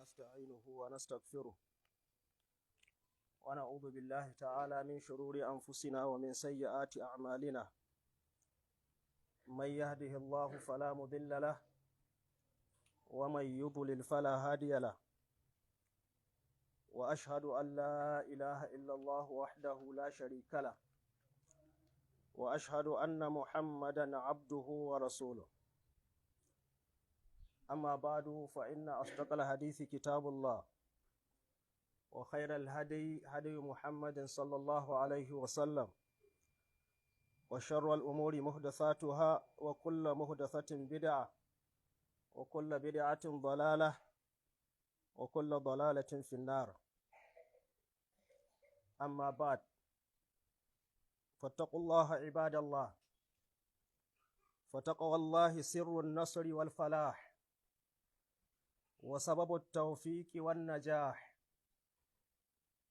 ونستعينه ونستغفره ونعوذ بالله تعالى من شرور أنفسنا ومن سيئات أعمالنا. من يهده الله فلا مضل له ومن يضلل فلا هادي له، وأشهد أن لا إله إلا الله وحده لا شريك له، وأشهد أن محمدا عبده ورسوله. أما بعد، فإن أصدق الحديث كتاب الله، وخير الهدي هدي محمد صلى الله عليه وسلم، وشر الأمور محدثاتها، وكل محدثة بدعة، وكل بدعة ضلالة، وكل ضلالة في النار. أما بعد، فاتقوا الله عباد الله، فتقوى الله سر النصر والفلاح، وسبب التوفيق والنجاح،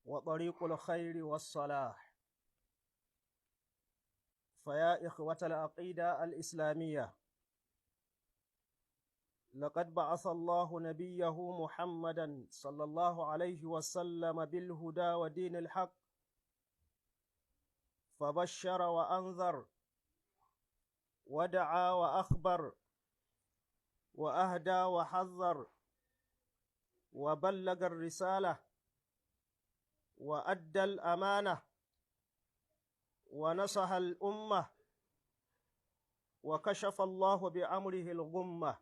وطريق الخير والصلاح. فيا إخوة العقيدة الإسلامية، لقد بعث الله نبيه محمدا صلى الله عليه وسلم بالهدى ودين الحق، فبشر وأنذر، ودعا وأخبر، وأهدى وحذر، وبلغ الرسالة، وأدى الأمانة، ونصح الأمة، وكشف الله بأمره الغمة،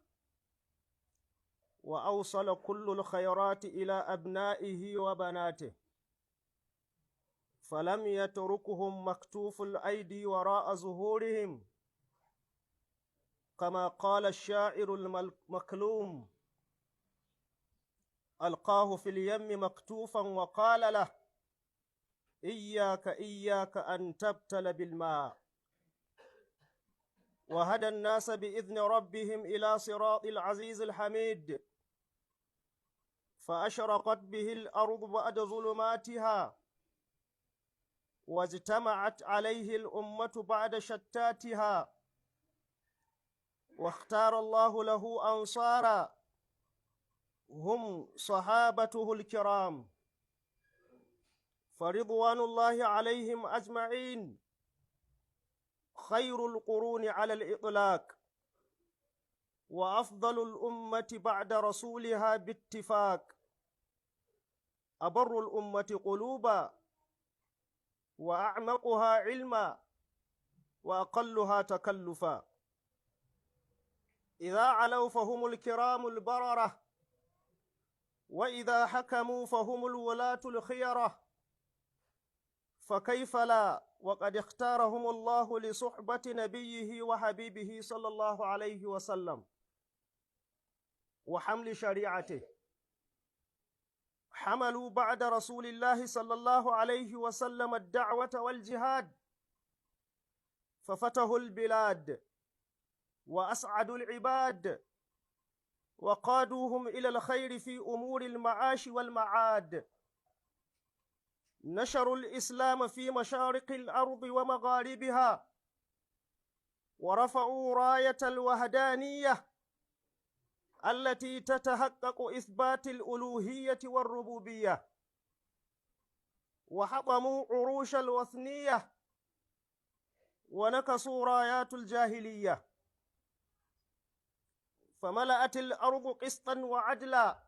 وأوصل كل الخيرات إلى أبنائه وبناته، فلم يتركهم مكتوف الأيدي وراء ظهورهم، كما قال الشاعر المكلوم: ألقاه في اليم مكتوفا وقال له: إياك إياك أن تبتل بالماء. وهدى الناس بإذن ربهم إلى صراط العزيز الحميد، فأشرقت به الأرض بعد ظلماتها، واجتمعت عليه الأمة بعد شتاتها، واختار الله له أنصارا هم صحابته الكرام، فرضوان الله عليهم أجمعين خير القرون على الإطلاق، وأفضل الأمة بعد رسولها باتفاق، أبر الأمة قلوبا، وأعمقها علما، وأقلها تكلفا. إذا علوا فهم الكرام البررة، وإذا حكموا فهم الولاة الخيرة، فكيف لا وقد اختارهم الله لصحبة نبيه وحبيبه صلى الله عليه وسلم وحمل شريعته. حملوا بعد رسول الله صلى الله عليه وسلم الدعوة والجهاد، ففتحوا البلاد، وأسعدوا العباد، وقادوهم إلى الخير في أمور المعاش والمعاد. نشروا الإسلام في مشارق الأرض ومغاربها، ورفعوا راية الوحدانية التي تتحقق إثبات الألوهية والربوبية، وحطموا عروش الوثنية، ونكسوا رايات الجاهلية، فملأت الأرض قسطا وعدلا،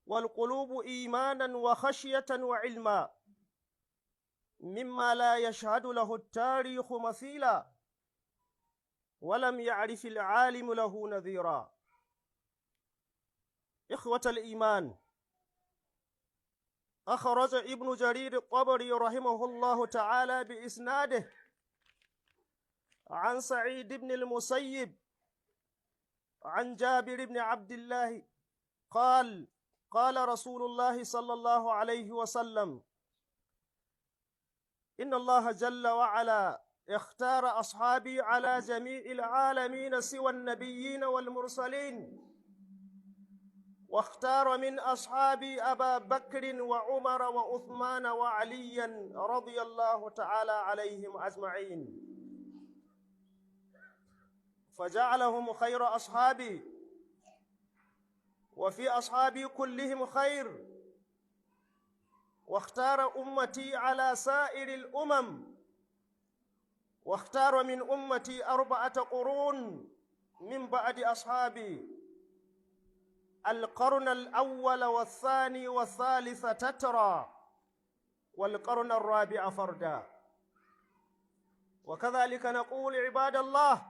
والقلوب إيمانا وخشية وعلما، مما لا يشهد له التاريخ مثيلا، ولم يعرف العالم له نذيرا. إخوة الإيمان، أخرج ابن جرير الطبري رحمه الله تعالى بإسناده عن سعيد بن المسيب عن جابر بن عبد الله قال: قال رسول الله صلى الله عليه وسلم: إن الله جل وعلا اختار أصحابي على جميع العالمين سوى النبيين والمرسلين، واختار من أصحابي أبا بكر وعمر وعثمان وعليا رضي الله تعالى عليهم أجمعين، فجعلهم خير أصحابي، وفي أصحابي كلهم خير، واختار أمتي على سائر الأمم، واختار من أمتي 4 قرون من بعد أصحابي: القرن الأول والثاني والثالث تترى، والقرن الرابع فردا. وكذلك نقول عباد الله: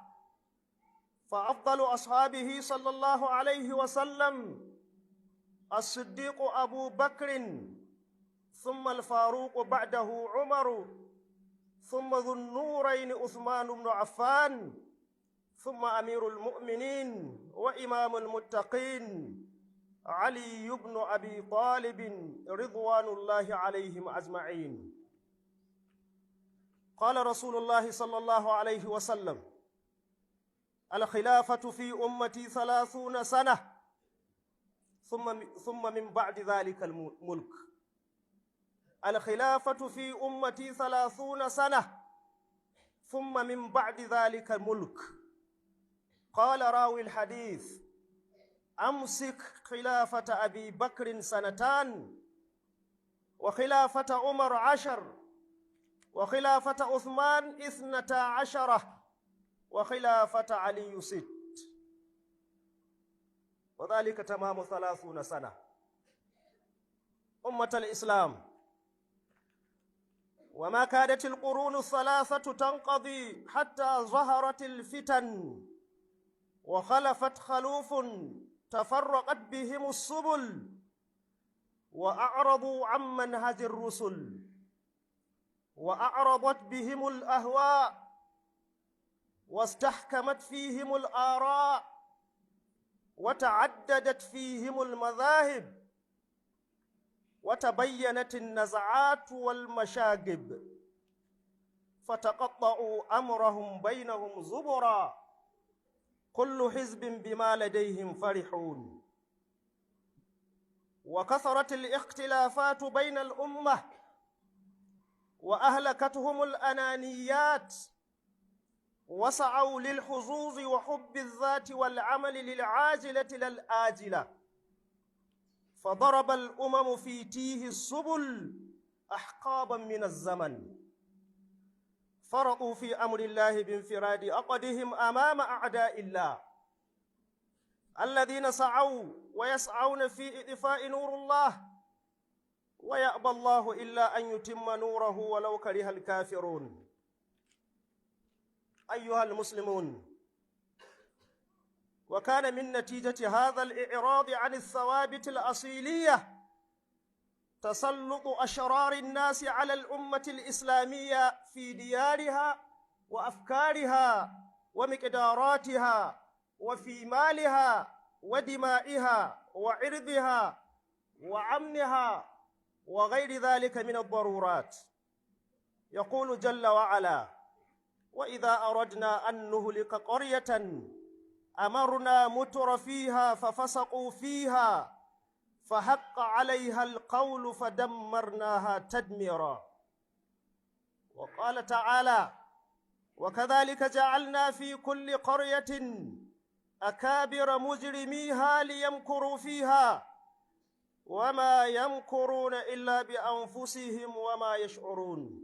فأفضل أصحابه صلى الله عليه وسلم الصديق أبو بكر، ثم الفاروق بعده عمر، ثم ذو النورين عثمان بن عفان، ثم أمير المؤمنين وإمام المتقين علي بن أبي طالب رضوان الله عليهم أجمعين. قال رسول الله صلى الله عليه وسلم: الخلافة في أمتي 30 سنة ثم من بعد ذلك الملك. الخلافة في أمتي 30 سنة ثم من بعد ذلك الملك. قال راوي الحديث: أمسك خلافة أبي بكر 2 سنة، وخلافة عمر 10، وخلافة عثمان 12، وخلافة علي 6، وذلك تمام 30 سنة. أمة الإسلام، وما كادت القرون 3 تنقضي حتى ظهرت الفتن وخلفت خلوف تفرقت بهم السبل وأعرضوا عن منهج الرسل، وأعرضت بهم الأهواء، واستحكمت فيهم الآراء، وتعددت فيهم المذاهب، وتبينت النزعات والمشاغب، فتقطعوا أمرهم بينهم زبرا، كل حزب بما لديهم فرحون. وكثرت الاختلافات بين الأمة، وأهلكتهم الأنانيات، وسعوا للحظوظ وحب الذات والعمل للعاجلة للآجلة، فضرب الأمم في تيه السبل أحقابا من الزمن، فرطوا في أمر الله بانفراد عقدهم أمام أعداء الله الذين سعوا ويسعون في إطفاء نور الله، ويأبى الله إلا أن يتم نوره ولو كره الكافرون. أيها المسلمون، وكان من نتيجة هذا الإعراض عن الثوابت الأصيلية تسلط أشرار الناس على الأمة الإسلامية في ديارها وأفكارها ومقداراتها، وفي مالها ودمائها وعرضها وأمنها وغير ذلك من الضرورات. يقول جل وعلا: وإذا أردنا أن نهلك قرية أمرنا متر فيها ففسقوا فيها فحق عليها القول فدمرناها تدميرا. وقال تعالى: وكذلك جعلنا في كل قرية أكابر مجرميها ليمكروا فيها وما يمكرون إلا بأنفسهم وما يشعرون.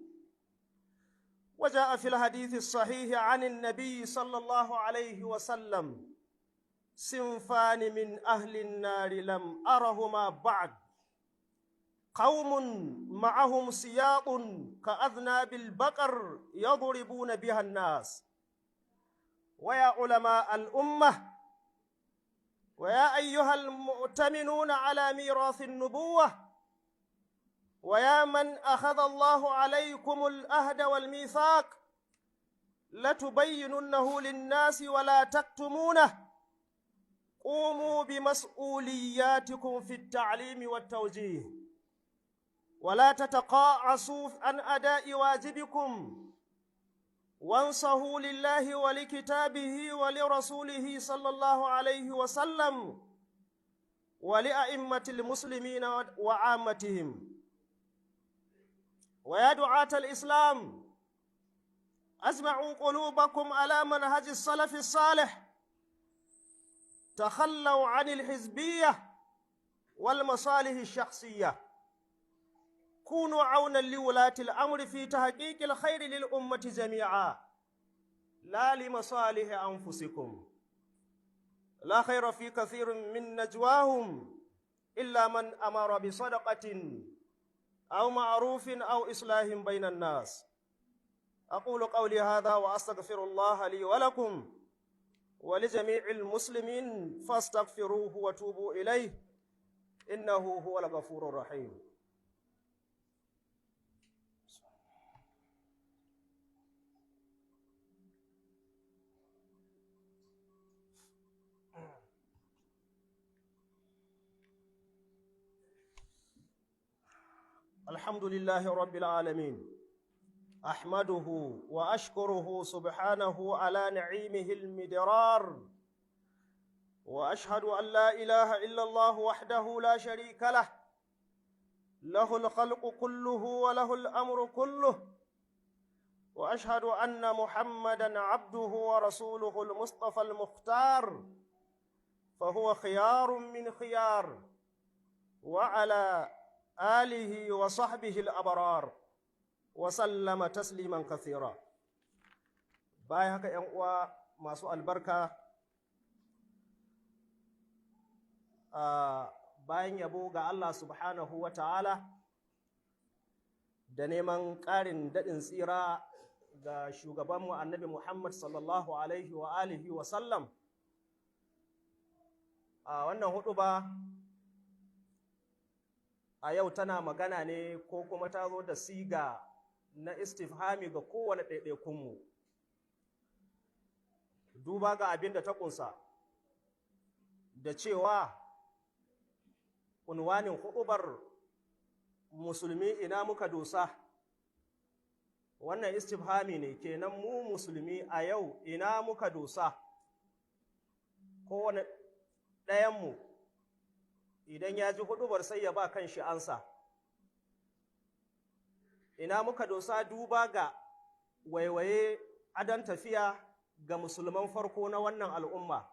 وجاء في الحديث الصحيح عن النبي صلى الله عليه وسلم: صنفان من أهل النار لم أرهما بعد، قوم معهم سياط كأذناب البقر يضربون بها الناس. ويا علماء الأمة، ويا أيها المؤتمنون على ميراث النبوة، ويا من أخذ الله عليكم العهد والميثاق، لتبيننه للناس ولا تكتمونه. قوموا بمسؤولياتكم في التعليم والتوجيه، ولا تتقاعسوا عن أداء واجبكم، وانصحوا لله ولكتابه ولرسوله صلى الله عليه وسلم ولأئمة المسلمين وعامتهم. ويا دعاة الإسلام، أجمعوا قلوبكم على منهج السلف الصالح، تخلوا عن الحزبية والمصالح الشخصية. كونوا عونا لولاة الأمر في تحقيق الخير للأمة جميعا لا لمصالح أنفسكم. لا خير في كثير من نجواهم إلا من أمر بصدقة أو معروف أو إصلاح بين الناس. أقول قولي هذا وأستغفر الله لي ولكم ولجميع المسلمين فاستغفروه وتوبوا إليه إنه هو الغفور الرحيم. الحمد لله رب العالمين، أحمده وأشكره سبحانه على نعيمه المدرار، وأشهد أن لا إله إلا الله وحده لا شريك له، له الخلق كله وله الأمر كله، وأشهد أن محمدًا عبده ورسوله المصطفى المختار، فهو خيار من خيار، وعلى آله وصحبه الأبرار وسلم تسليما كثيرا. باي haka ‘yan uwa masu albarka, bayan yabo ga Allah subhanahu wa ta'ala da neman ƙarin daɗin tsira ga shugabanmu annabi Muhammad sallallahu alaihi wa alihi wa sallam, wannan huɗuba a yau tana magana ne ko kuma ta zo da siga na istifhami ga kowane ɗaiɗaikunmu, duba ga abin da ta ƙunsa da cewa unwanin huɗubar musulmi ina muka dosa. Wannan istifhami ne kenan, mu musulmi a yau ina muka dosa. Kowane ɗayanmu idan ya ji huɗubar sai ya ba kan shi ansa. Ina muka dosa duba ga waiwaye adon tafiya ga musulman farko na wannan al'umma,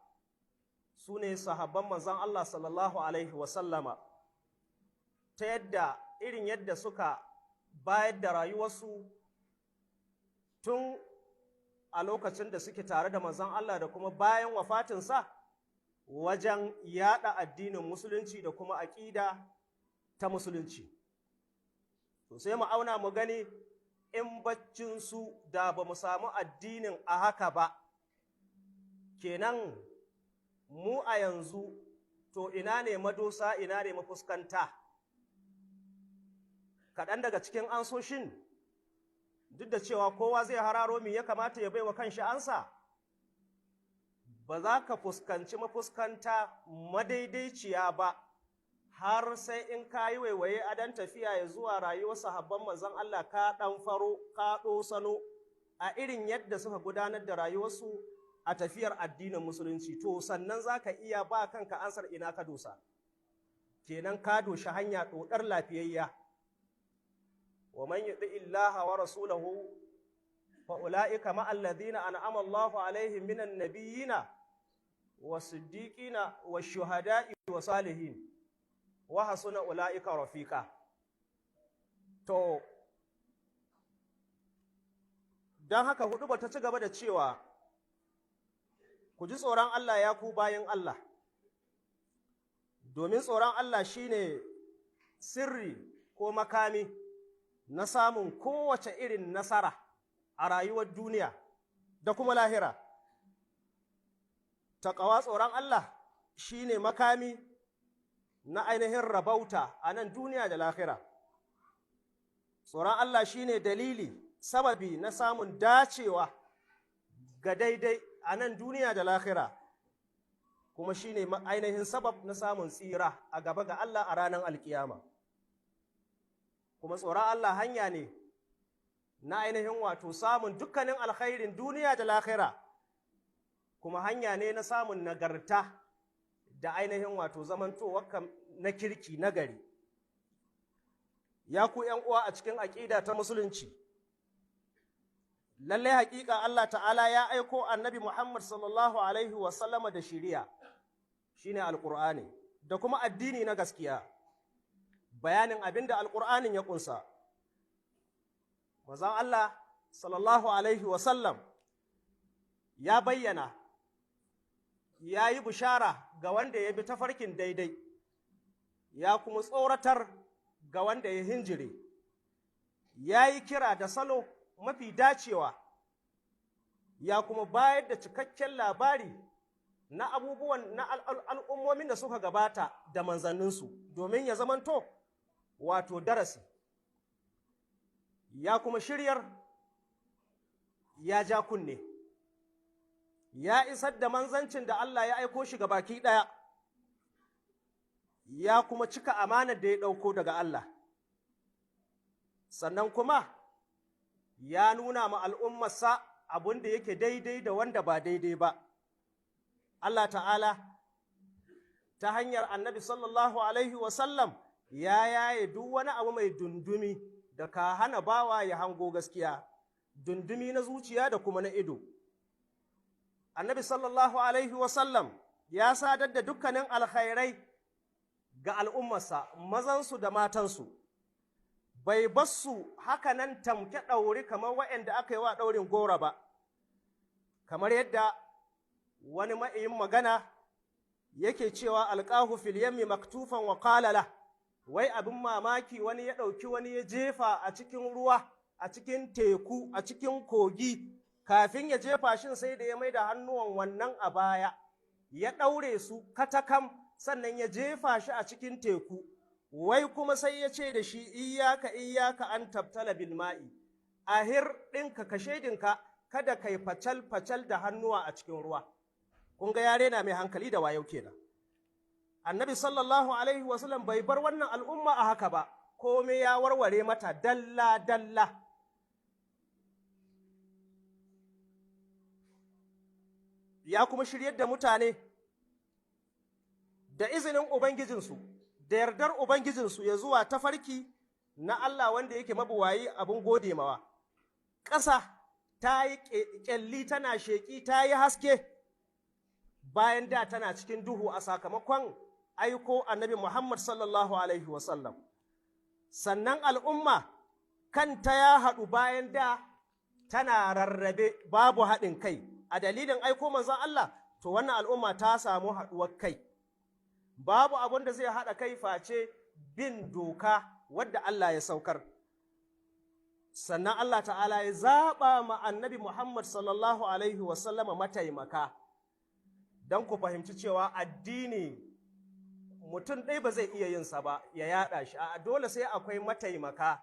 su ne sahabban manzon Allah sallallahu alaihi wasallama, ta yadda irin yadda suka bayar da rayuwarsu tun a lokacin da suke tare da manzon Allah da kuma bayan wafatinsa wajen yaɗa addinin musulunci da kuma aƙida ta musulunci. To sai mu auna mu gani in baccinsu da ba mu samu addinin a haka ba, kenan mu a yanzu to ina ne madosa, ina ne mafuskanta. Kaɗan daga cikin ansoshin, duk da cewa kowa zai hararo me ya kamata ya baiwa kanshi ansa, ba za ka fuskanci mafuskanta madaidaiciya ba har sai in ka yi waiwaye adon tafiya ya zuwa rayuwar sahabban manzon Allah, ka ɗan faro, ka ɗosano a irin yadda suka gudanar da rayuwarsu a tafiyar addinin musulunci, to sannan za ka iya ba kanka ansar ina ka dosa. Kenan ka doshi hanya ɗoɗar lafiyayya. Wa man yuti illaha wa rasulahu fa ulaika ma alladhina an'ama Allahu alaihim minan nabiyyina was-siddiqina wash-shuhada'i wa salihin wa hasuna ulaika rafiqa. To dan haka huɗuba ta ci gaba da cewa ku ji tsoron Allah ya ku bayin Allah, domin tsoron Allah shine sirri ko makami na samun kowace irin nasara a rayuwar duniya da kuma lahira. Taƙawa tsoron Allah shine makami na ainihin rabauta a nan duniya da lahira. Tsoron Allah shine dalili, sababi na samun dacewa ga daidai a nan duniya da lahira, kuma shine ainihin sabab na samun tsira a gaba ga Allah a ranar alkiyama. Kuma tsoron Allah hanya ne na ainihin wato samun dukkanin alkhairin duniya da lahira, kuma hanya ne na samun nagarta da ainihin wato zamantowa na kirki na gari. Ya ku ‘yan uwa a cikin aƙida ta musulunci, lallai haƙiƙa Allah ta'ala ya aiko annabi Muhammad sallallahu alaihi wasallama da shiriya, shine alƙur'ani, da kuma addini na gaskiya, bayanin abin da Alƙur'anin ya ƙunsa. Manzon Allah sallallahu Alaihi wasallam ya bayyana, ya yi bishara ga wanda ya bi tafarkin daidai, ya kuma tsoratar ga wanda ya hinjire, ya yi kira da salo mafi dacewa, ya kuma bayar da cikakken labari na abubuwan na al'ummomin da suka gabata da manzanninsu domin ya zamanto wato darasi, ya kuma shiryar, ya ja kunne, ya isar da manzancin da Allah ya aiko shi ga baki ɗaya, ya kuma cika amanar da ya ɗauko daga Allah, sannan kuma ya nuna ma al'ummarsa abin da yake daidai da wanda ba daidai ba. Allah ta'ala ta hanyar annabi sallallahu Alaihi wasallam ya yaye duk wani abu mai dundumi da ka hana bawa ya hango gaskiya, dundumi na zuciya da kuma na ido. Annabi sallallahu Alaihi wasallam ya sadar da dukkanin alkhairai ga al'ummarsa, mazansu da matansu, bai bassu haka nan tamke ɗauri kamar waɗanda aka yi wa ɗaurin gora ba, kamar yadda wani ma'iyin magana yake cewa alƙahu fil yammi maktufan wa qalala, wai abin mamaki wani ya ɗauki wani ya jefa a cikin ruwa, a cikin teku, a cikin kogi, kafin ya jefa shin sai da ya mai da hannuwan wannan a baya, ya ɗaure su katakam, sannan ya jefa shi a cikin teku, wai kuma sai ya ce da shi iyaka an tabtala bil ma'i, ahir ɗinka ka shaidinka kada kai facal da hannuwa a cikin ruwa. Kun ga yare na mai hankali da wayau kenan. Annabi sallallahu Alaihi wasallam bai bar wannan al'umma a haka ba, komai ya warware mata dalla-dalla. Ya kuma shiryar da mutane da izinin Ubangijinsu, da yardar Ubangijinsu ya zuwa tafarki na Allah wanda yake mabuwayi abin gode mawa. Ƙasa ta yi ƙyalli tana sheƙi ta yi haske bayan da tana cikin duhu a sakamakon aiko annabi Muhammad sallallahu Alaihi wasallam. Sannan al'umma kanta ya haɗu bayan da tana rarrabe babu haɗin kai. A dalilin aiko manzon Allah, to wannan al'umma ta samu haɗuwar kai. Babu abin da zai haɗa kai face bin doka wadda Allah ya saukar. Sannan Allah ta'ala ya zaɓa ma annabi Muhammad sallallahu Alaihi wasallama mataimaka, don ku fahimci cewa addini mutum ɗaya ba zai iya yinsa ba ya yaɗa shi, a dole sai akwai mataimaka.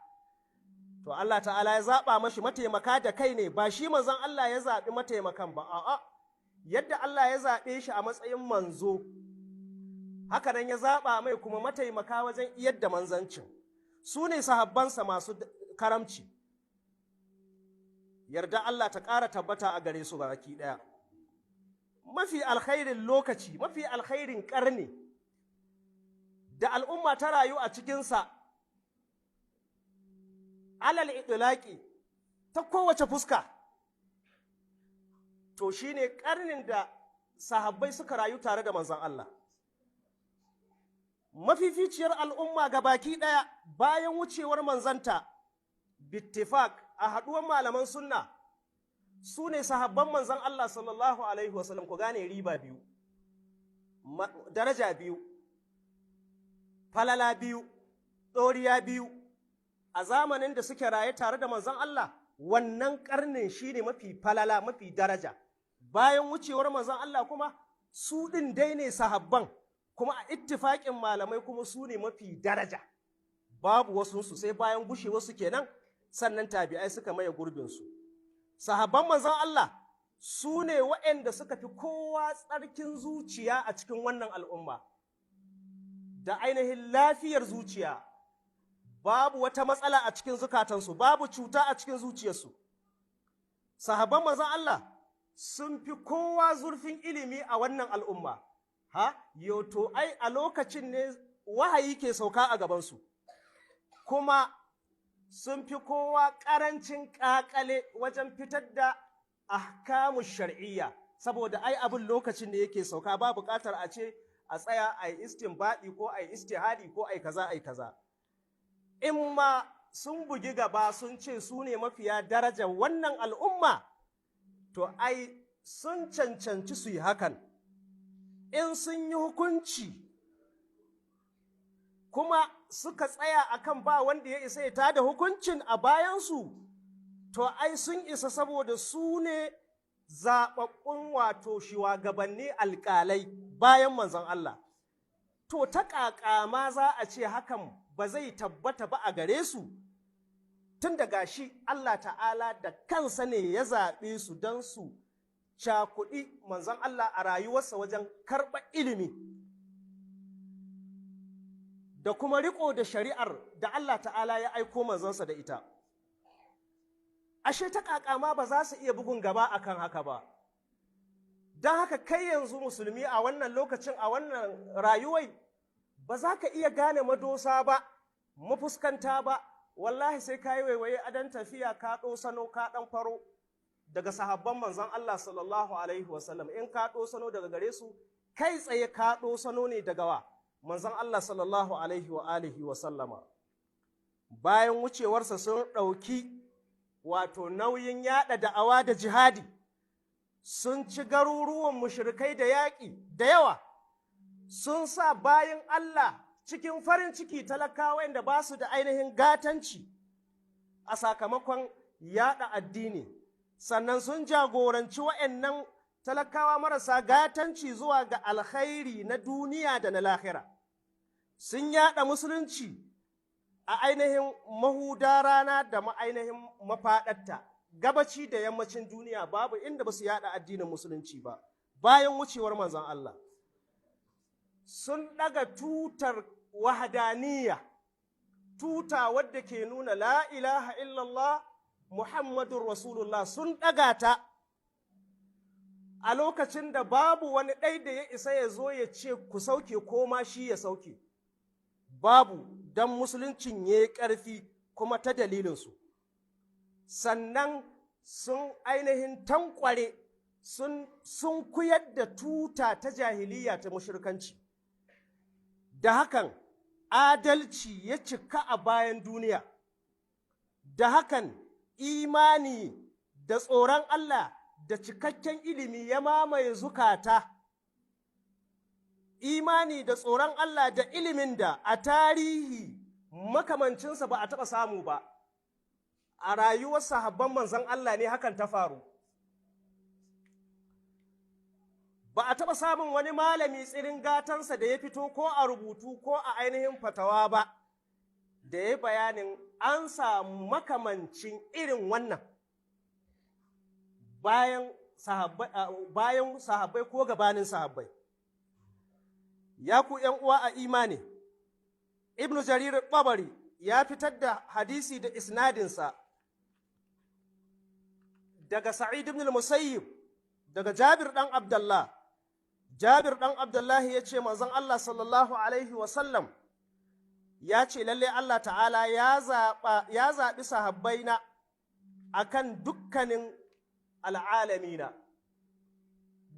To Allah ta'ala ya zaɓa mashi mataimaka da kai ne, ba shi manzon Allah ya zaɓi mataimakan ba, a'a, yadda Allah ya zaɓe shi a matsayin manzo, haka nan ya zaɓa mai kuma mataimaka wajen iyar da manzancin. Su ne sahabbansa masu karamci. Yarda Allah ta ƙara tabbata a gare su baki ɗaya. Mafi alkhairin lokaci, mafi alkhairin ƙarni da al'umma ta rayu a cikinsa, alal idlaqi ta kowace fuska, to shi ne ƙarnin da sahabbai suka rayu tare da manzon Allah. Mafificiyar al'umma ga baki ɗaya bayan wucewar manzanta, bittifaq a haɗuwar malaman sunna, su ne sahabban manzon Allah sallallahu Alaihi wasallam. Ku gane riba biyu, daraja biyu, falala biyu, ɗoriya biyu, a zamanin da suke raye tare da manzon Allah, wannan ƙarnin shi ne mafi falala, mafi daraja. Bayan wucewar manzon Allah kuma, su ɗin dai ne sahabban, kuma a ittifaƙin malamai kuma su ne mafi daraja. Babu wasunsu sai bayan gushewarsu kenan, sannan tabi'ai suka maye gurbinsu. Sahabban manzon Allah su ne waɗanda suka fi kowa tsarkin zuciya a cikin wannan al'umma, da ainihin lafiyar zuciya, babu wata matsala a cikin zukatansu, babu cuta a cikin zuciyarsu. Sahabban manzon Allah sun fi kowa zurfin ilimi a wannan al'umma. To ai a lokacin ne wahayi ke sauka a gabansu, kuma sun fi kowa ƙarancin ƙaƙale wajen fitar da ahkamu shar'iyya, saboda ai abin lokacin da yake sauka ba buƙatar a ce a tsaya a yi istinbadi ko a yi istihadi ko a yi kaza a yi kaza. In ma sun bugi gaba sun ce su ne mafiya darajar wannan al'umma, to ai sun cancanci su yi hakan. In sun yi hukunci kuma suka tsaya akan ba wanda ya isa ya tada hukuncin a bayansu, to ai sun isa saboda su ne zaɓaɓɓun wato shugabanni alƙalai bayan manzon Allah. To ta ƙaƙama za a ce hakan ba zai tabbata ba a gare su, tun da gashi Allah ta'ala da kansa ne ya zaɓe su don su cakuɗi manzon Allah a rayuwarsa wajen karɓar ilimi da kuma riƙo da shari'ar da Allah ta'ala ya aiko manzansa da ita. Ashe ta ƙaƙama ba za su iya bugun gaba akan haka ba. Don haka kai yanzu musulmi a wannan lokacin, a wannan rayuwai, ba za ka iya gane madosa ba, mafuskanta ba, wallahi sai ka yi waiwaye adon tafiya ka ɗosano ka ɗan faro daga sahabban manzon Allah sallallahu alaihi wasallam. In ka ɗosano daga gare su, kai tsaye ka ɗosano ne daga wa manzon Allah sallallahu alaihi wa alihi wasallama. Bayan wucewarsa sun ɗauki wato nauyin yaɗa da'awa da jihadi, sun ci garuruwan mushrikai da yaƙi da yawa, sun sa bayan Allah cikin farin ciki talakawa da ba su da ainihin gatanci a sakamakon yaɗa addini, sannan sun jagoranci wa'annan talakawa marasa gatanci zuwa ga alkhairi na duniya da na lahira. Sun yaɗa musulunci a ainihin mahuda rana da ainihin mafaɗarta, gabaci da yammacin duniya babu inda ba su yaɗa addinin musulunci ba bayan wucewar manzon Allah. Sun ɗaga tutar wahadaniya, tuta wadda ke nuna la ilaha illallah Muhammadun Rasulullah, sun ɗaga ta a lokacin da babu wani ɗai da ya isa ya zo ya ce ku sauke ko ma shi ya sauke. Babu, don musuluncin ya yi ƙarfi kuma ta dalilinsu. Sannan sun ainihin tankware, sun kuyar da tuta ta jahiliya ta mushrikanci. Da hakan adalci ya cika a bayan duniya. Da hakan imani da tsoron Allah da cikakken ilimi ya mamaye zukata. Imani da tsoron Allah da ilimin da a tarihi makamancinsa ba a taɓa samu ba. A rayuwar sahabban manzon Allah ne hakan ta faru. Ba a taɓa samun wani malami tsirin gatansa da ya fito ko a rubutu ko a ainihin fatawa ba, da ya bayanin an samu makamancin irin wannan bayan sahabbai ko gabanin sahabbai. Ya ku uwa a imani, Ibn Jarir Tabari ya fitar da hadisi da isnadinsa daga Sa'id ibn al-Musayyib, daga Jabir ɗan Abdullah. Jabir ɗan Abdullahi ya ce manzon Allah sallallahu alaihi wasallam ya ce lalle Allah ta'ala ya zaɓi sahabbaina akan dukkanin al'alamina,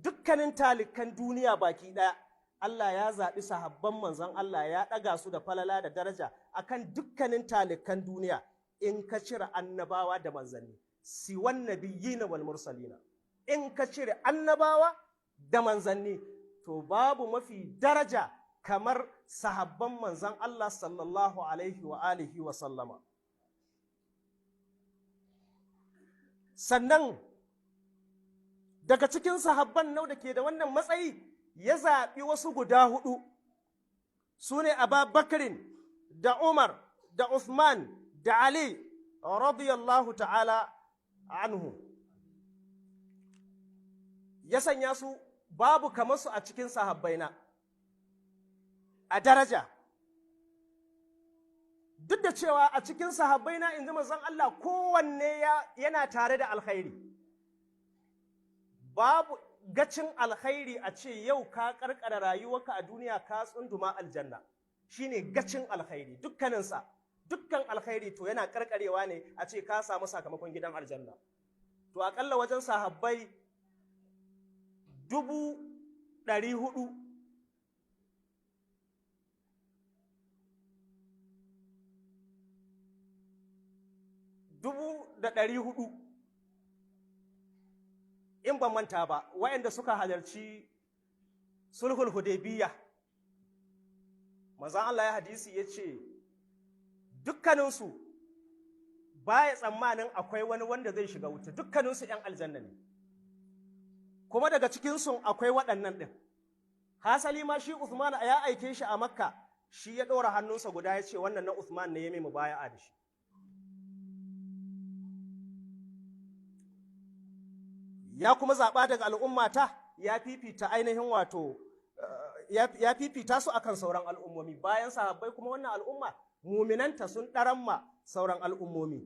dukkanin talikan duniya baki ɗaya. Allah ya zaɓi sahabban manzon Allah ya ɗaga su da falala da daraja akan dukkanin talikan duniya in ka cire annabawa da manzanni, siwan nabiyyina wal mursalina. In ka cire annabawa da manzanni, to babu mafi daraja kamar sahabban manzon Allah sallallahu alaihi wa alihi wa sallama. Sannan daga cikin sahabban nau da ke da wannan matsayi ya zaɓi wasu guda huɗu, su ne Abubakarin da Umar da Uthman da Ali radiyallahu ta'ala anhu. Ya sanya su babu kamar su a cikin sahabbaina a daraja. Duk da cewa a cikin sahabbaina in ji manzon Allah kowanne yana tare da alkhairi. Babu gacin alkhairi a ce yau ka karkara rayuwarka a duniya ka tsunduma aljanna, shine gacin alkhairi dukkaninsa. Dukkan alkhairi to yana karkarewa ne a ce ka samu sakamakon gidan aljanna. To akalla wajen sahabbai 400 400 in ban manta ba waɗanda suka halarci sulhul hudaybiyya. Manzon Allah ya hadisi ya ce dukkaninsu baya tsammanin akwai wani wanda zai shiga wuta, dukkaninsu ‘yan aljanna ne, kuma daga cikinsu akwai waɗannan ɗin. Hasali ma shi Uthman ya aike shi a Makka, shi ya ɗora hannunsa guda ya ce wannan na Uthman ne ya mai mubaya'a da shi. Ya kuma zaɓa daga al'ummata ya fifita ainihin wato ya fifita su akan sauran al'ummomi, bayan sahabbai kuma wannan al'umma muminanta sun ɗaramma sauran al'ummomi.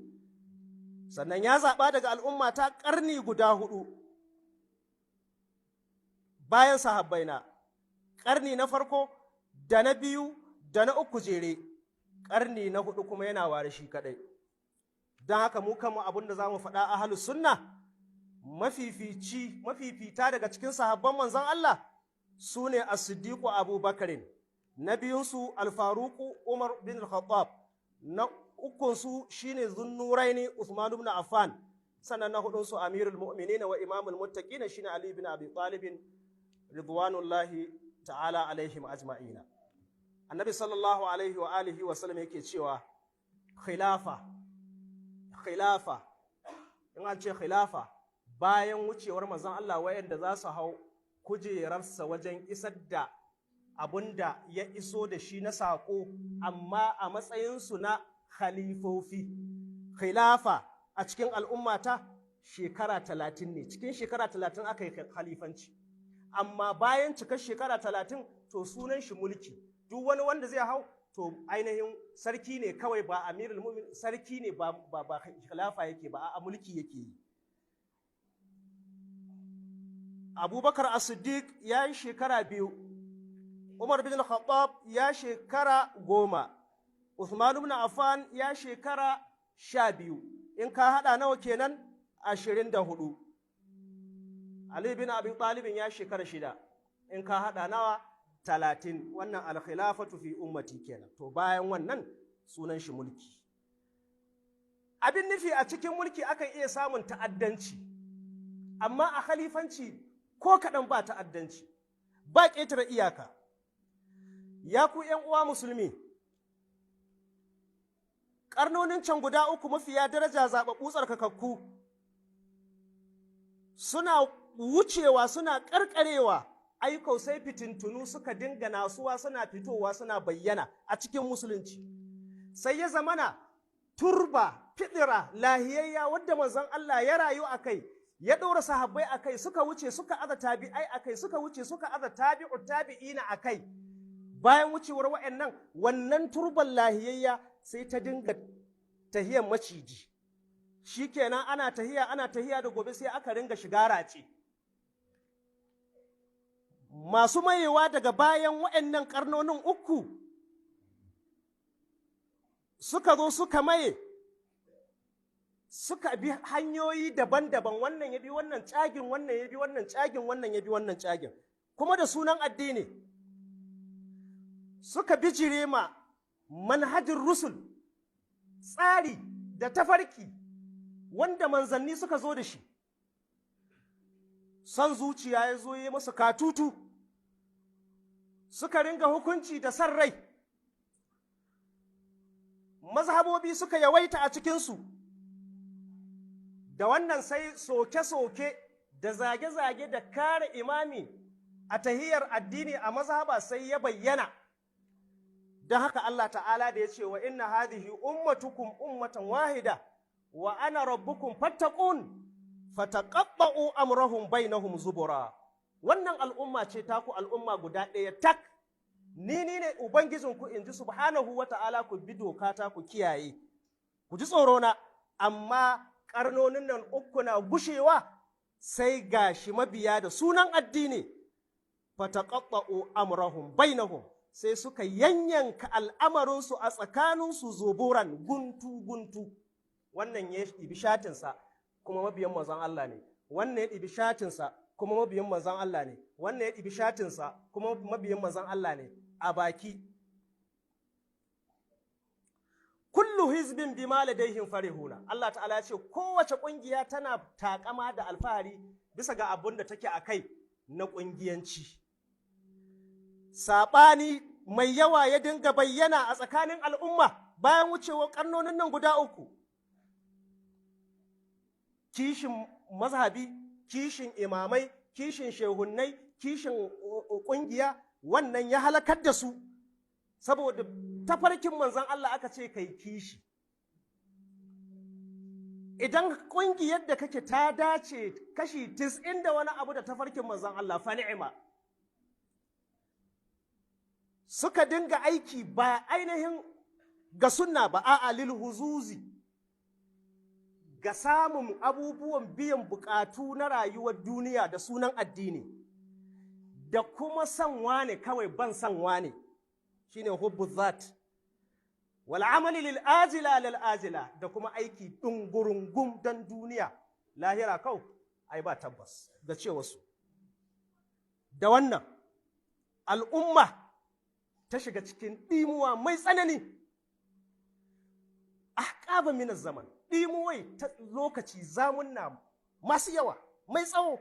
Sannan ya zaɓa daga al'ummata ƙarni guda 4 bayan sahabbai na, ƙarni na farko da na biyu da na 3 jere, ƙarni na 4 kuma yana ware shi kaɗai. Don haka mu kanmu abin da za mu faɗa ahlus sunna, mafifita daga cikin sahabban manzon Allah su ne as-siddiqu abubakarin, na biyunsu al-faruqu umar bin al-khattab, na ukunsu shine zunnuraini Uthman ibn Affan, sannan na hudunsu amirul mu'minin wa imamul muttaqin shine Ali ibn Abi Talib ridwanullahi ta'ala alaihim ajma'ina. Annabi sallallahu alaihi wa alihi wa sallam yake cewa khilafa in an ce khilafa bayan wucewar manzon Allah wayanda za su hau kujerarsa wajen isar da abunda ya iso da shi na saƙo, amma a matsayinsu na khalifofi. Khilafa a cikin al'ummata shekara 30 ne, cikin shekara 30 aka yi khalifanci, amma bayan cikar shekara 30 to sunan shi mulki. Duk wani wanda zai hau to ainihin sarki ne kawai, ba amirul mu'min, sarki ne ba khilafa yake ba, a mulki yake yi. Abubakar as-Siddiq ya yi shekara 2, Umar bin Khattab ya shekara 10, Uthman ibn Affan ya shekara 12, in ka haɗa nawa kenan 24. Ali bin Abi Talib ya shekara 6, in ka haɗa nawa 30. Wannan al-khilafatu fi ummati kenan. To bayan wannan sunan shi mulki. Abin nufi a cikin mulki akan iya samun ta'addanci, amma a khalifanci ko kaɗan ba ta'addanci, ba ƙetare iyaka. Ya ku ‘yan uwa musulmi, ƙarnonin can guda 3 mafiya daraja zaɓaɓɓu tsarkakakku suna wucewa, suna ƙarƙarewa, aiko sai fitintunu suka dinga nasuwa, suna fitowa, suna bayyana a cikin musulunci. Sai ya zamana turba, fidira, lahiyayya wadda manzon Allah ya rayu a kai, ya ɗora sahabbai a kai, suka wuce suka aza tabi'ai a kai, suka wuce suka aza tabi'ina a kai. Bayan wucewar wa'annan, wannan turban lahiyayya sai ta dinga tahiyar maciji. Shi kenan ana tahiya da gobe sai aka ringa shiga race. Masu mayewa daga bayan wa'annan ƙarnonin 3 suka zo suka maye, suka bi hanyoyi daban-daban, wannan ya bi wannan cagin, wannan ya bi wannan cagin, wannan ya bi wannan cagin, kuma da sunan addini. Suka bijire ma manhajin rusul, tsari da tafarki wanda manzanni suka zo da shi. Son zuciya ya zo ya masu katutu, suka ringa hukunci da san rai, mazhabobi suka yawaita a cikinsu. Da wannan sai soke-soke da zage-zage da kare imami a tahiyar addini a mazhaba sai ya bayyana. Don haka Allah ta'ala da ya ce wa inna hadhihi ummatukum ummatan wahida wa ana rabbukum fattaqun fataqatta'u amrahum bainahum zubura. Wannan al'umma ce taku al'umma guda ɗaya tak, ni ne ubangijinku in ji subhanahu wa ta'ala, ku bi dokata ku kiyaye, ku ji tsorona. Amma ƙarnonin nan 3 na gushewa, sai gashi mabiya da sunan addini fataqatta'u amrahum bainahum, sai suka yanyanka al'amarinsu a tsakaninsu zuburan, guntu-guntu. Wannan ya ɗibi shatinsa kuma mabiyan manzon Allah ne, wannan ya ɗibi shatinsa kuma mabiyan manzon Allah ne, wannan ya ɗibi shatinsa kuma mabiyan manzon Allah ne a baki. kullu hizbin bima ladaihim farihuna. Allah ta'ala ya ce kowace ƙungiya tana takama da alfahari bisa ga abin da take a kai na ƙungiyanci. Saɓani mai yawa ya dinga bayyana a tsakanin al'umma bayan wucewar ƙarnonin nan guda uku. Kishin mazhabi, kishin imamai, kishin shehunnai, kishin ƙungiya, wannan ya halakar da su, saboda tafarkin manzon Allah aka ce kai kishi. Idan ƙungiyar da kake ta dace kashi 90 da wani abu da tafarkin manzon Allah fa ni'ima. Suka dinga aiki ba ainihin ga sunna ba, a'a lil huzuzi, ga samun abubuwan biyan bukatu na rayuwar duniya da sunan addini, da kuma san wane kawai ban san wane, shine hubbu zat, wal amali lil ajila lil ajila, da kuma aiki dungurungum dan duniya, lahira kau ai ba tabbas da ce wasu. Da wannan al'umma ta shiga cikin ɗimuwa mai tsanani, ahqaba min zaman, ɗimuwai ta lokaci, zamunna masu yawa mai tsawo,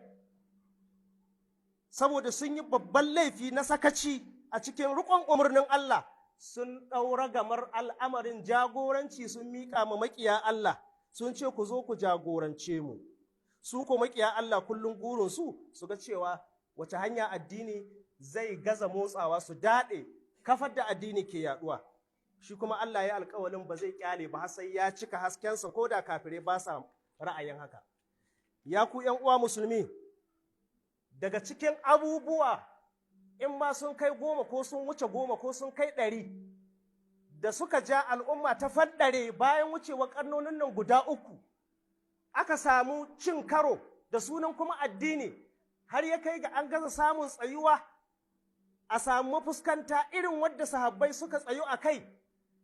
saboda sun yi babban laifi na sakaci a cikin riƙon umarnin Allah, sun ɗaura gamar al'amarin jagoranci sun miƙa ma maƙiya Allah, sun ce ku zo ku jagorance mu. Su ko maƙiya Allah kullum gurinsu su ga cewa wace hanya addini zai gaza motsawa, su daɗe kafar da addini ke yaɗuwa. Shi kuma Allah ya alƙawalin ba zai ƙyale ba sai ya cika haskensa, ko da kafirai ba sa ra'ayin haka. Ya ku ‘yan uwa musulmi, daga cikin abubuwa in ma sun kai 10 ko sun wuce 10 ko sun kai 100 da suka ja al'umma ta faddare bayan wucewa ƙarnonin nan guda uku, aka samu cin karo da sunan kuma addini, har ya kai ga an gaza samun tsayuwa a samu mafuskanta irin wadda sahabbai suka tsayu a kai,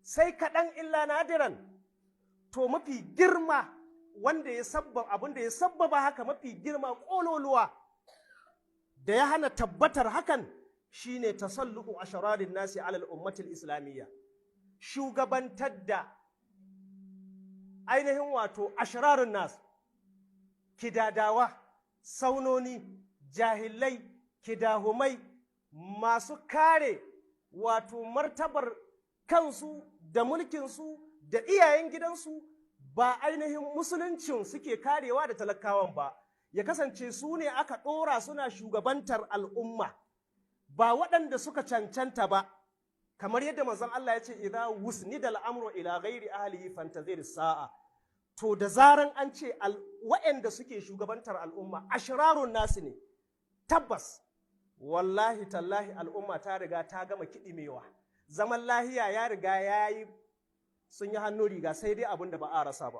sai kaɗan illa nadiran. To mafi girma wanda ya sabbaba abin da ya sabbaba haka, mafi girma ƙololuwa da ya hana tabbatar hakan, shine tasalluhu ashararin nasi alal ummatil islamiyya, shugabantar da ainihin wato ashararin nas, kidadawa, saunoni, jahilai, kidahumai, masu kare wato martabar kansu da mulkinsu da iyayen gidansu, ba ainihin musuluncin suke karewa da talakawan ba, ya kasance su ne aka ɗora suna shugabantar al'umma, ba waɗanda suka cancanta ba, kamar yadda manzon Allah ya ce idza wusnida al'amru ila ghairi ahlihi fantazir sa'a. To da zaran an ce waɗanda suke shugabantar al'umma ashrarun nasu ne, tabbas wallahi tallahi al'umma ta riga ta gama kiɗimewa, zaman lahiya ya riga ya yi, sun yi hannu riga, sai dai abin da ba a rasa ba.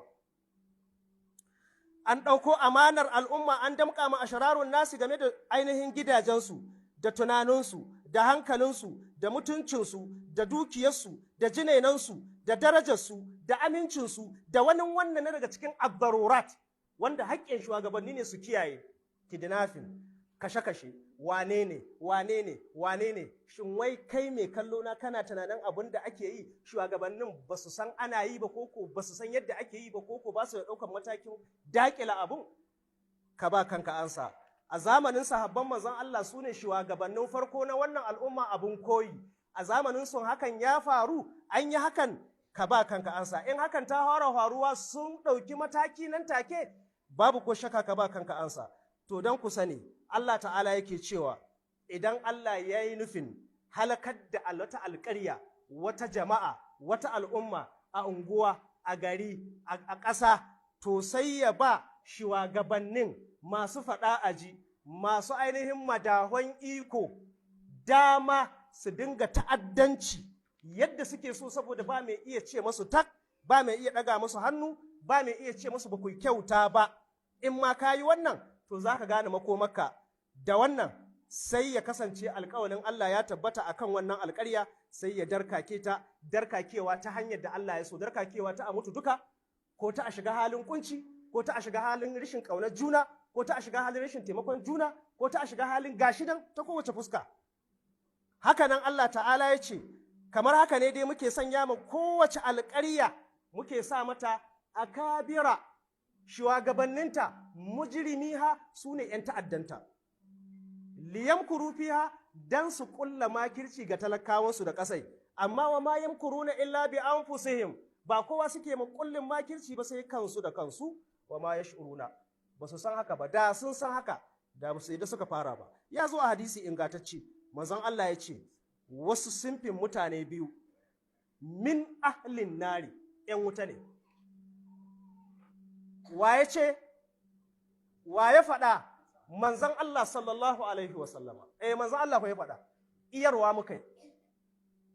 An ɗauko amanar al'umma an damƙa ma ashrarun nasu game da ainihin gidajensu da tunaninsu da hankalinsu da mutuncinsu da dukiyarsu da jinainansu da darajarsu da amincinsu da wani wannan na daga cikin abdarurat wanda haƙƙin shugabanni ne su kiyaye. Kidnapping, kashe-kashe, wane ne, shin wai kai mai kallo na kana tunanin abin da ake yi shugabannin ba su san ana yi ba, koko ba su san yadda ake yi ba, koko ba su da ɗaukar matakin daƙila abun? Ka ba kanka ansa. A zamanin sahabban manzon Allah su ne shugabannin farko na wannan al'umma abun koyi. A zamanin sun hakan ya faru, an yi hakan, ka ba kanka ansa. In hakan ta fara faruwa sun ɗauki mataki nan take, babu ko shaka ka ba kanka ansa. To don ku sani, Allah ta'ala yake cewa idan Allah ya yi nufin halakar da wata alƙarya, wata jama'a, wata al'umma a unguwa, a gari, a ƙasa, to sai ya ba shugabannin masu faɗa aji, masu ainihin madahon iko dama su dinga ta'addanci yadda suke so, saboda ba mai iya ce masu tak, ba mai iya ɗaga musu hannu, ba mai iya ce musu ba ku kyauta ba. In ma ka yi wannan, to za ka gane makomarka. Da wannan sai ya kasance alƙawalin Allah ya tabbata akan wannan alƙarya, sai ya darkake ta, darkakewa ta hanyar da Allah ya so, darkakewa ta a mutu duka, ko ta a shiga halin kunci, ko ta a shiga halin rashin ƙaunar juna, ko ta a shiga halin rashin taimakon juna, ko ta a shiga halin gashidan ta kowace fuska. Haka nan Allah ta'ala ya ce, kamar haka ne dai muke sanya ma kowace alƙarya muke sa mata akabira shugabanninta mujrimiha su ne 'yan ta'addanta liyamkuru fiha dan su kulla makirci ga talakawansu da kasai amma wa ma yamkuruna illa bi anfusihim ba kowa suke ma kullin makirci ba sai kansu da kansu wa ma yash'uruna ba su san haka ba da sun san haka da ba su da suka fara ba ya zo a hadisi ingantacce manzon Allah ya ce wasu simfin mutane biyu min ahlin nari 'yan wuta ne wa ya ce wa ya faɗa manzon Allah sallallahu alaihi wasallama manzon Allah ya faɗa iyarwa muka yi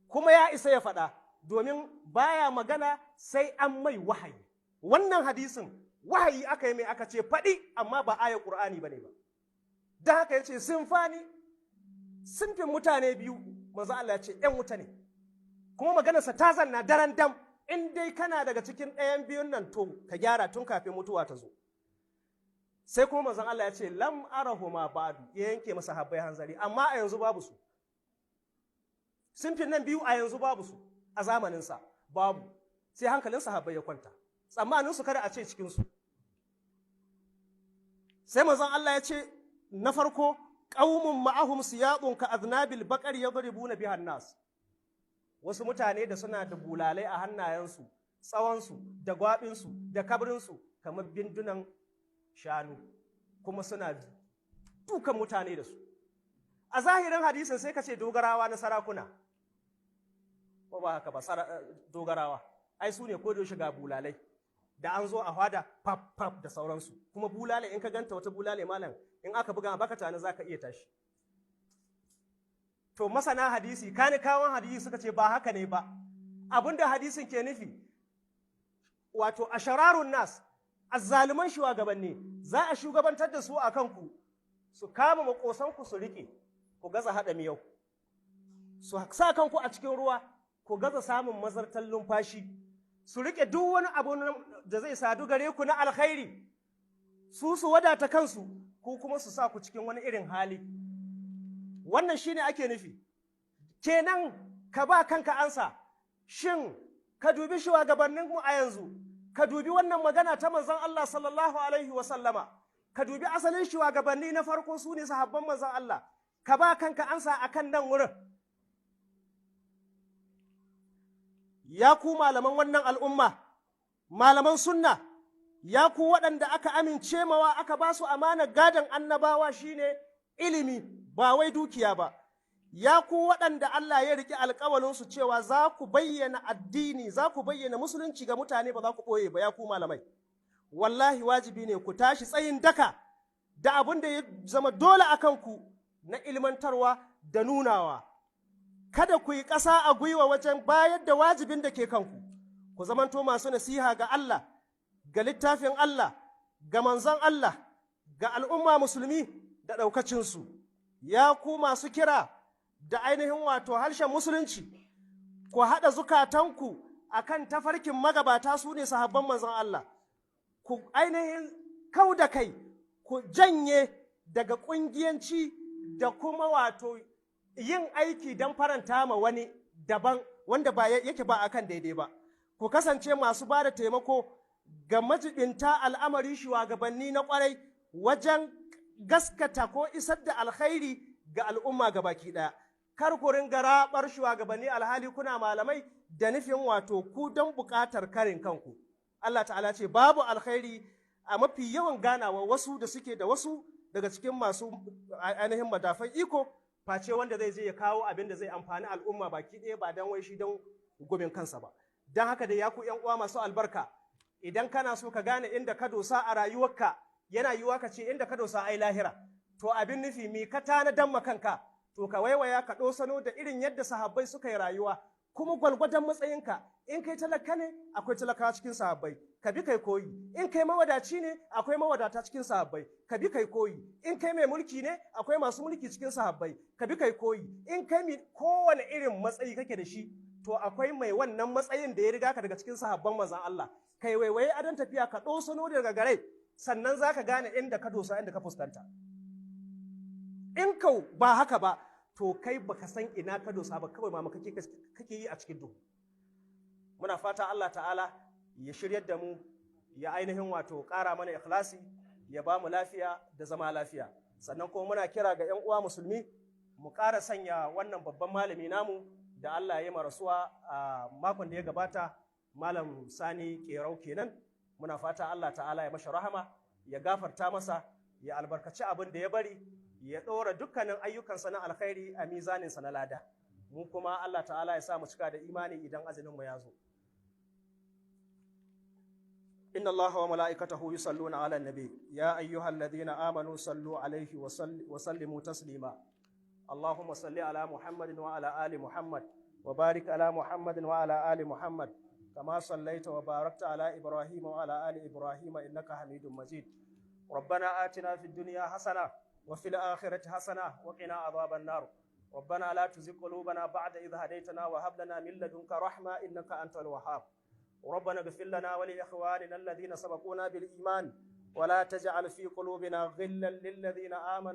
kuma ya isa ya faɗa domin baya magana sai an mai wahayi wannan hadisin wahayi aka yi mai aka ce faɗi amma ba ayar ƙur'ani ba ne ba don haka ya ce sinfin mutane biyu manzon Allah ya ce 'yan wuta ne kuma maganarsa ta zanna daren dam in dai kana daga cikin ɗayan biyun nan to ka gyara tun kafin mutuwa ta zo sai kuma manzon Allah ya ce lam arahuma ba'du ya yanke masa habbai hanzari amma a yanzu babu su sinfin nan biyu a yanzu babu su a zamaninsa babu sai hankalin sahabbai ya kwanta tsammanin su kada a ce cikin su sai manzon Allah ya ce na farko qaumun ma'ahum siyaqun ka aznabil baqari yadribuna biha nas wasu mutane da suna da bulalai a hannayensu tsawonsu da gwabinsu da kabrinsu kamar bindunan shanu kuma suna dukan mutane da su a zahirin hadisin sai ka ce dogarawa na sarakuna ko ba haka ba dogarawa ai su ne ko da shiga bulalai da an zo a hada pap pap da sauransu kuma bulale in ka ganta wata bulale malam in aka buga baka tana zaka iya tashi to masana hadisi kanikawan hadisi suka ce ba haka ne ba abinda hadisin ke nufi wato ashararun nas azzaluman shugabanni za a shugabantar da su a kanku su kama makosanku su rike ku gaza haɗa miyau su sa kanku a cikin ruwa ku gaza samun mazartar numfashi su rike duk wani abu da zai sadu gare ku na alkhairi su wadata kansu ku kuma su sa ku cikin wani irin hali wannan shine ake nufi kenan ka ba kanka ansa shin ka dubi shugabanninmu a yanzu ka dubi wannan magana ta manzon Allah sallallahu alaihi wa sallama ka dubi asalin shugabanni na farko su ne sahabban manzon Allah ka ba kanka ansa akan nan wurin ya ku malaman wannan al'umma malaman sunna ya ku waɗanda aka amince mawa aka ba su amanar gadon annabawa shine ilimi ba wai dukiya ba ya ku waɗanda Allah ya riƙe alƙawalinsu cewa za ku bayyana addini za ku bayyana musulunci ga mutane ba za ku ɓoye ba ya ku malamai wallahi wajibi ne ku tashi tsayin daka da abin da ya zama dole a kanku na ilmantarwa da nunawa kada ku yi ƙasa a gwiwa wajen bayar da wajibin da ke kanku ku zamanto masu nasiha ga Allah ga littafin Allah ga manzon Allah ga al'umma musulmi da ɗaukacinsu ya ku masu kira da ainihin wato harshen musulunci ku haɗa zukatanku akan tafarkin magabata su ne sahabban manzon Allah ku ainihin kau da kai ku janye daga ƙungiyanci da kuma wato yin aiki don faranta ma wani daban wanda ba yake ba akan daidai ba ku kasance masu ba da taimako ga majibinta al'amari shugabanni na ƙwarai wajen gaskata ko isar da alkhairi ga al'umma ga baki ɗaya. Kar ku ringa raɓar shugabanni alhali kuna malamai da nufin wato ku don buƙatar karin kanku. Allah ta'ala ce babu alkhairi a mafi yawan ganawa wasu da suke da wasu daga cikin masu ainihin madafan iko face wanda zai je ya kawo abin da zai amfani al'umma baki ɗaya ba don wai shi don gumin kansa ba. Don haka da ya ku ‘yan uwa masu albarka idan kana so ka gane inda ka dosa a rayuwarka yana yiwuwa ka ce inda ka dosa ai lahira to abin nufi mi ka tanadan ma kanka to ka waiwaya ka ɗosano da irin yadda sahabbai suka yi rayuwa kuma gwalgwadon matsayinka in kai talaka ne akwai talakawa cikin sahabbai ka bi kai koyi in kai mawadaci ne akwai mawadata cikin sahabbai ka bi kai koyi in kai mai mulki ne akwai masu mulki cikin sahabbai ka bi kai koyi in kai kowane irin matsayi kake da shi to akwai mai wannan matsayin da ya riga ka daga cikin sahabban manzon Allah kai waiwaye adon tafiya ka ɗosano daga gare sannan za ka gane inda ka dosa inda ka fuskanta in kau ba haka ba to kai baka san ina ka dosa ba kawai ma kake yi a cikin duhu muna fata Allah ta'ala ya shiryar da mu, ya ainihin wato ƙara mana ikhlasi, ya ba mu lafiya da zama lafiya. Sannan kuma muna kira ga 'yan uwa musulmi mu ƙara sanya wannan babban malami namu da Allah ya yi rasuwa a makon da ya gabata, Malam Sani Ƙerau kenan. Muna fata Allah ta'ala ya masa rahama, ya gafarta masa, ya albarkaci abin da ya bari, ya ɗora dukkanin ayyukansa na alkhairi a mizaninsa na lada. Mu kuma Allah ta'ala ya sa mu cika da imani idan ajalinmu ya zo. إن الله وملائكته يصلون على النبي يا أيها الذين آمنوا صلوا عليه وسلموا تسليما. اللهم صل على محمد وعلى آل محمد وبارك على محمد وعلى آل محمد كما صليت وباركت على إبراهيم وعلى آل إبراهيم إنك حميد مجيد. ربنا آتنا في الدنيا حسنة وفي الآخرة حسنة وقنا عذاب النار. ربنا لا تزغ قلوبنا بعد إذ هديتنا وهب لنا من لدنك رحمة إنك أنت الوهاب. ربنا اغفر لنا ولإخواننا الذين سبقونا بالإيمان ولا تجعل في قلوبنا غلا للذين آمنوا